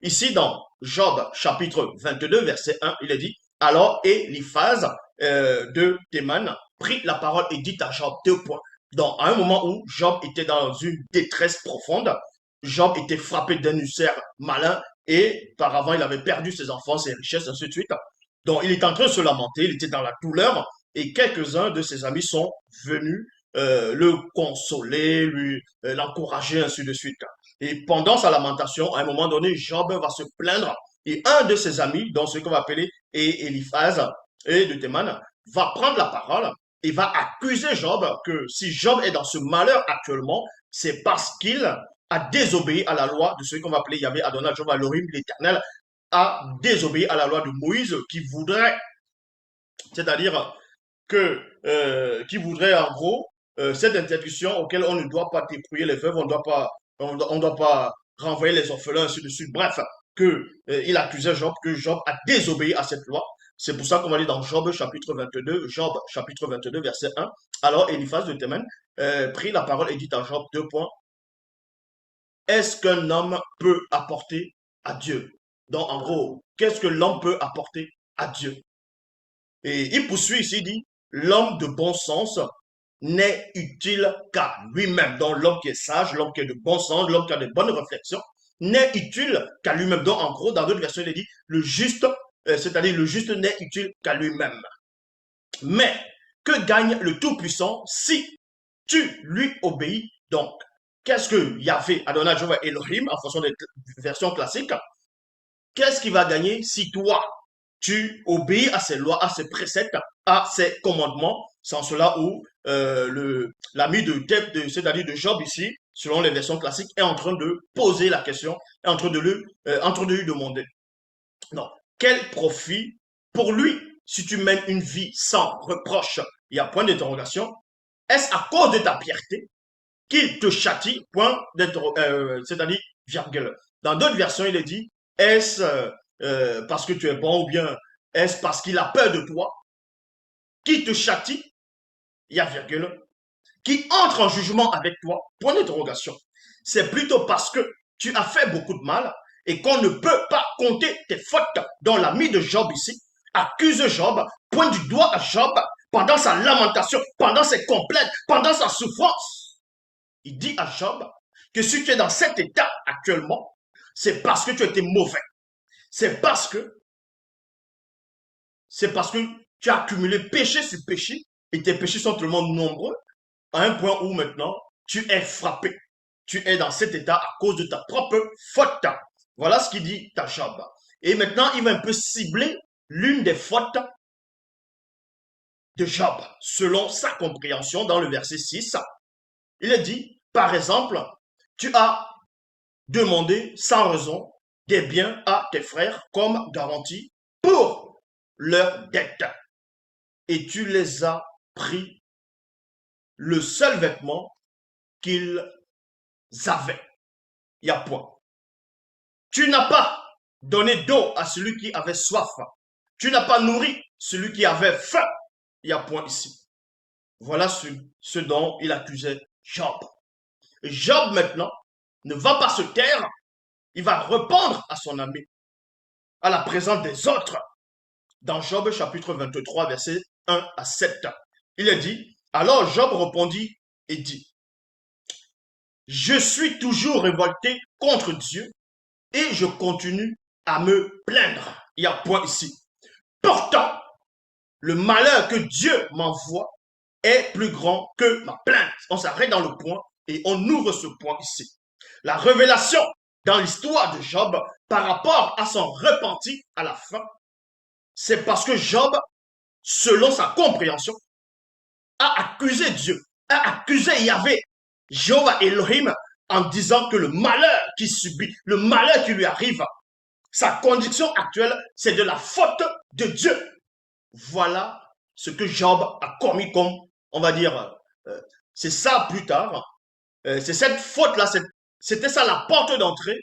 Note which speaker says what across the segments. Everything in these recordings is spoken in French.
Speaker 1: Ici, dans Job chapitre 22, verset 1, il est dit, alors Eliphaz de Théman prit la parole et dit à Job deux points. Donc, à un moment où Job était dans une détresse profonde, Job était frappé d'un ulcère malin et par avant, il avait perdu ses enfants, ses richesses, ainsi de suite. Donc, il est en train de se lamenter, il était dans la douleur et quelques-uns de ses amis sont venus le consoler, lui l'encourager, ainsi de suite. Et pendant sa lamentation, à un moment donné, Job va se plaindre et un de ses amis, dont ce qu'on va appeler Eliphaz et de Théman, va prendre la parole et va accuser Job que si Job est dans ce malheur actuellement, c'est parce qu'il a désobéi à la loi de ce qu'on va appeler Yahvé Adonai Job Elohim, l'Éternel, a désobéi à la loi de Moïse qui voudrait, c'est-à-dire qui voudrait en gros cette interdiction auquel on ne doit pas dépouiller les veuves, on doit pas renvoyer les orphelins, ainsi de suite. Bref, que il accusait Job que Job a désobéi à cette loi. C'est pour ça qu'on va lire dans Job chapitre 22, verset 1. Alors Eliphaz de Théman prit la parole et dit à Job deux points. Est-ce qu'un homme peut apporter à Dieu? Donc en gros, qu'est-ce que l'homme peut apporter à Dieu? Et il poursuit ici, il dit, l'homme de bon sens n'est utile qu'à lui-même. Donc l'homme qui est sage, l'homme qui est de bon sens, l'homme qui a de bonnes réflexions, n'est utile qu'à lui-même. Donc en gros, dans d'autres versions, il est dit, le juste, c'est-à-dire le juste n'est utile qu'à lui-même. Mais que gagne le Tout-Puissant si tu lui obéis donc? Qu'est-ce que Yahvé, Adonai, Jéhovah, Elohim, en fonction des versions classiques, qu'est-ce qu'il va gagner si toi, tu obéis à ses lois, à ses préceptes, à ses commandements, sans cela où l'ami c'est-à-dire de Job ici, selon les versions classiques, est en train de poser la question, est en train de lui demander. Non, quel profit pour lui si tu mènes une vie sans reproche? Il y a point d'interrogation. Est-ce à cause de ta pierté qu'il te châtie, c'est-à-dire virgule. Dans d'autres versions, il est dit, est-ce parce que tu es bon ou bien est-ce parce qu'il a peur de toi qui te châtie, il y a virgule, qui entre en jugement avec toi, point d'interrogation. C'est plutôt parce que tu as fait beaucoup de mal et qu'on ne peut pas compter tes fautes. Dans l'ami de Job ici accuse Job, pointe du doigt à Job pendant sa lamentation, pendant ses complètes, pendant sa souffrance. Il dit à Job que si tu es dans cet état actuellement, c'est parce que tu étais mauvais. C'est parce que c'est parce que tu as accumulé péché sur péché et tes péchés sont tellement nombreux à un point où maintenant tu es frappé. Tu es dans cet état à cause de ta propre faute. Voilà ce qu'il dit à Job. Et maintenant, il va un peu cibler l'une des fautes de Job selon sa compréhension dans le verset 6. Il est dit, par exemple, tu as demandé sans raison des biens à tes frères comme garantie pour leurs dettes. Et tu les as pris le seul vêtement qu'ils avaient. Il y a point. Tu n'as pas donné d'eau à celui qui avait soif. Tu n'as pas nourri celui qui avait faim. Il y a point ici. Voilà ce dont il accusait Job. Et Job maintenant ne va pas se taire. Il va répondre à son ami, à la présence des autres. Dans Job chapitre 23, verset 1 à 7. Il est dit, alors Job répondit et dit, je suis toujours révolté contre Dieu et je continue à me plaindre. Il y a point ici. Pourtant, le malheur que Dieu m'envoie est plus grand que ma plainte. On s'arrête dans le point et on ouvre ce point ici. La révélation dans l'histoire de Job par rapport à son repenti à la fin, c'est parce que Job, selon sa compréhension, a accusé Dieu, a accusé Yahvé, Jéhovah Elohim, en disant que le malheur qu'il subit, le malheur qui lui arrive, sa condition actuelle, c'est de la faute de Dieu. Voilà ce que Job a commis comme, on va dire, c'est ça plus tard, c'est cette faute-là, c'était ça la porte d'entrée,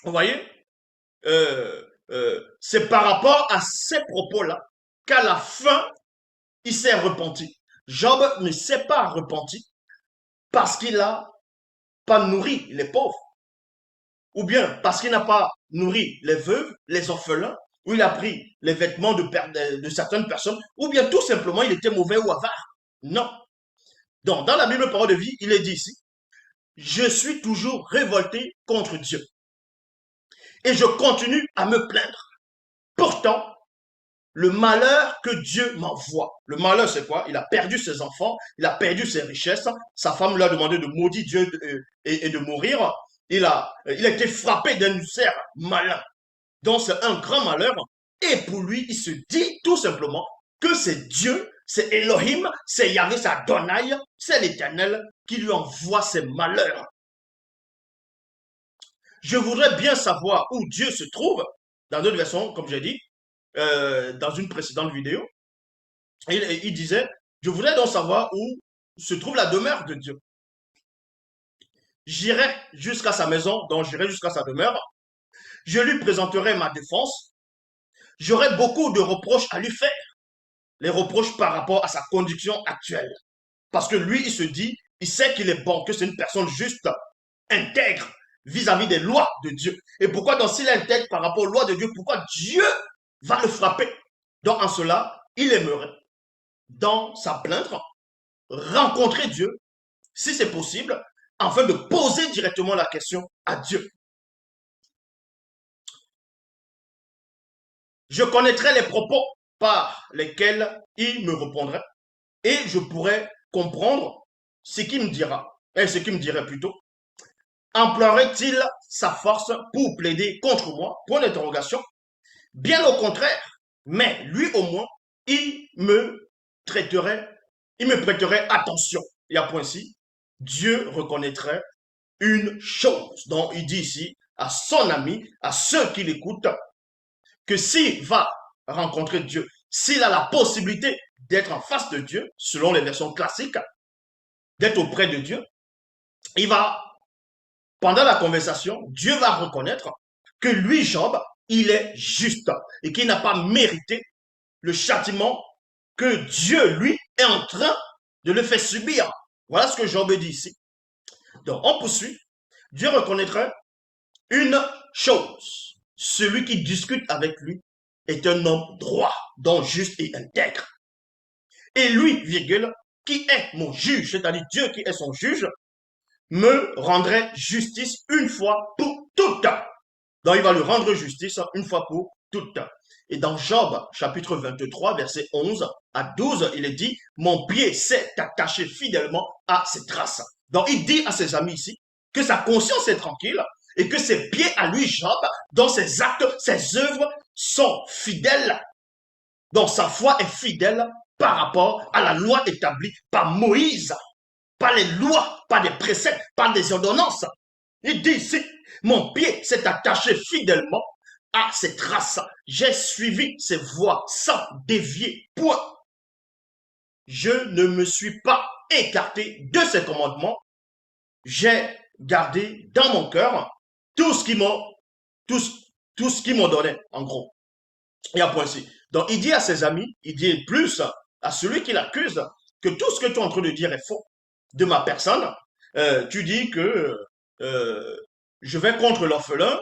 Speaker 1: vous voyez, c'est par rapport à ces propos-là qu'à la fin, il s'est repenti. Job ne s'est pas repenti parce qu'il n'a pas nourri les pauvres, ou bien parce qu'il n'a pas nourri les veuves, les orphelins, ou il a pris les vêtements de certaines personnes, ou bien tout simplement il était mauvais ou avare. Non. Donc, dans la Bible Parole de vie, il est dit ici, je suis toujours révolté contre Dieu. Et je continue à me plaindre. Pourtant, le malheur que Dieu m'envoie. Le malheur, c'est quoi? Il a perdu ses enfants, il a perdu ses richesses. Sa femme lui a demandé de maudire Dieu et de mourir. Il a été frappé d'un ulcère malin. Donc, c'est un grand malheur. Et pour lui, il se dit tout simplement que c'est Dieu, c'est Elohim, c'est Yahvé, c'est Adonai, c'est l'Éternel qui lui envoie ses malheurs. Je voudrais bien savoir où Dieu se trouve. Dans d'autres versions, comme j'ai dit, dans une précédente vidéo, il disait, je voudrais donc savoir où se trouve la demeure de Dieu. J'irai jusqu'à sa maison, donc j'irai jusqu'à sa demeure. Je lui présenterai ma défense. J'aurai beaucoup de reproches à lui faire. Les reproches par rapport à sa condition actuelle. Parce que lui, il se dit, il sait qu'il est bon, que c'est une personne juste, intègre vis-à-vis des lois de Dieu. Et pourquoi donc s'il est intègre par rapport aux lois de Dieu, pourquoi Dieu va le frapper? Donc en cela, il aimerait, dans sa plainte, rencontrer Dieu, si c'est possible, afin de poser directement la question à Dieu. Je connaîtrai les propos par lesquels il me répondrait et je pourrais comprendre ce qu'il me dira, et ce qu'il me dirait plutôt. Emploierait-il sa force pour plaider contre moi? Point d'interrogation. Bien au contraire, mais lui au moins, il me traiterait, il me prêterait attention. Il y a point ici, Dieu reconnaîtrait une chose. Donc il dit ici à son ami, à ceux qui l'écoutent, que s'il va rencontrer Dieu, s'il a la possibilité d'être en face de Dieu, selon les versions classiques, d'être auprès de Dieu, il va, pendant la conversation, Dieu va reconnaître que lui, Job, il est juste et qu'il n'a pas mérité le châtiment que Dieu, lui, est en train de le faire subir. Voilà ce que Job dit ici. Donc, on poursuit. Dieu reconnaîtrait une chose. Celui qui discute avec lui est un homme droit, donc juste et intègre. Et lui, virgule, qui est mon juge, c'est-à-dire Dieu qui est son juge, me rendrait justice une fois pour toutes. Donc il va lui rendre justice une fois pour toutes. Et dans Job, chapitre 23, verset 11 à 12, il est dit, mon pied s'est attaché fidèlement à ses traces. Donc il dit à ses amis ici que sa conscience est tranquille et que ses pieds à lui, Job, dont ses actes, ses œuvres sont fidèles. Donc sa foi est fidèle par rapport à la loi établie par Moïse, par les lois, par des préceptes, par des ordonnances. Il dit ici, mon pied s'est attaché fidèlement à ses traces. J'ai suivi ses voies sans dévier. Point. Je ne me suis pas écarté de ses commandements. J'ai gardé dans mon cœur tout ce qu'ils m'ont tout ce qu'ils m'ont donné, en gros. Il y a point ici. Donc, il dit à ses amis, il dit plus à celui qui l'accuse que tout ce que tu es en train de dire est faux. De ma personne, tu dis que je vais contre l'orphelin,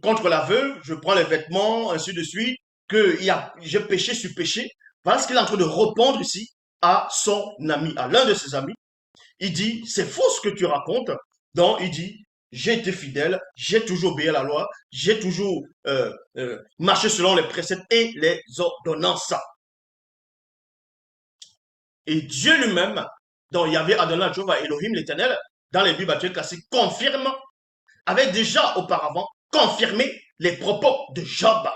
Speaker 1: contre la veuve, je prends les vêtements, ainsi de suite, que j'ai péché sur péché. Voilà ce qu'il est en train de répondre ici à son ami, à l'un de ses amis. Il dit, c'est faux ce que tu racontes. Donc, il dit, j'ai été fidèle, j'ai toujours obéi à la loi, j'ai toujours marché selon les préceptes et les ordonnances. Et Dieu lui-même, dont il y avait Adonai, Jéhovah, Elohim, l'Éternel, dans les Bibles actuelles classiques, confirme, avait déjà auparavant confirmé les propos de Job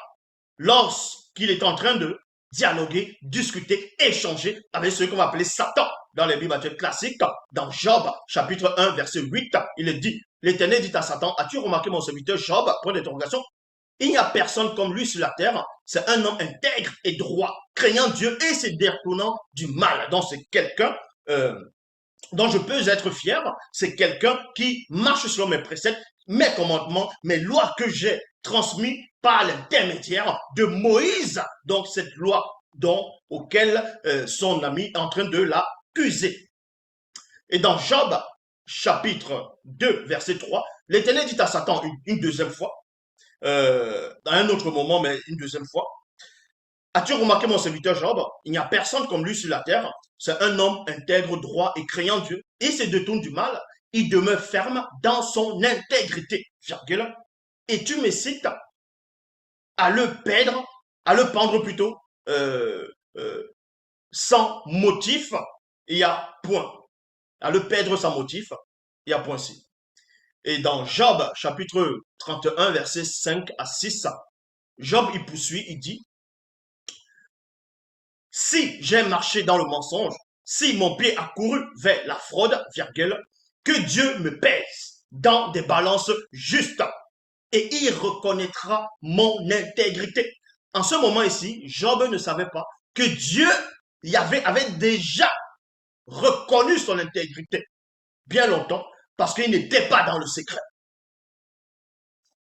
Speaker 1: lorsqu'il est en train de dialoguer, discuter, échanger avec ce qu'on va appeler Satan. Dans les Bibles actuelles classiques, dans Job, chapitre 1, verset 8, il est dit, l'Éternel dit à Satan, as-tu remarqué mon serviteur Job? Point d'interrogation. Il n'y a personne comme lui sur la terre. C'est un homme intègre et droit, craignant Dieu et se détournant du mal. Donc c'est quelqu'un dont je peux être fier. C'est quelqu'un qui marche selon mes préceptes, mes commandements, mes lois que j'ai transmis par l'intermédiaire de Moïse. Donc cette loi auquel son ami est en train de l'accuser. Et dans Job, chapitre 2, verset 3, l'Éternel dit à Satan une deuxième fois, dans un autre moment, mais une deuxième fois. As-tu remarqué mon serviteur Job? Il n'y a personne comme lui sur la terre. C'est un homme intègre, droit et craignant Dieu. Il se détourne du mal. Il demeure ferme dans son intégrité. Virgule. Et tu me cites à le perdre, à le pendre plutôt, euh, euh, sans motif, il y a point. À le perdre sans motif, il y a point ci. Et dans Job, chapitre 31, versets 5 à 6, Job, il poursuit, il dit, si j'ai marché dans le mensonge, si mon pied a couru vers la fraude, virgule, que Dieu me pèse dans des balances justes et il reconnaîtra mon intégrité. En ce moment ici, Job ne savait pas que Dieu avait déjà reconnu son intégrité bien longtemps parce qu'il n'était pas dans le secret.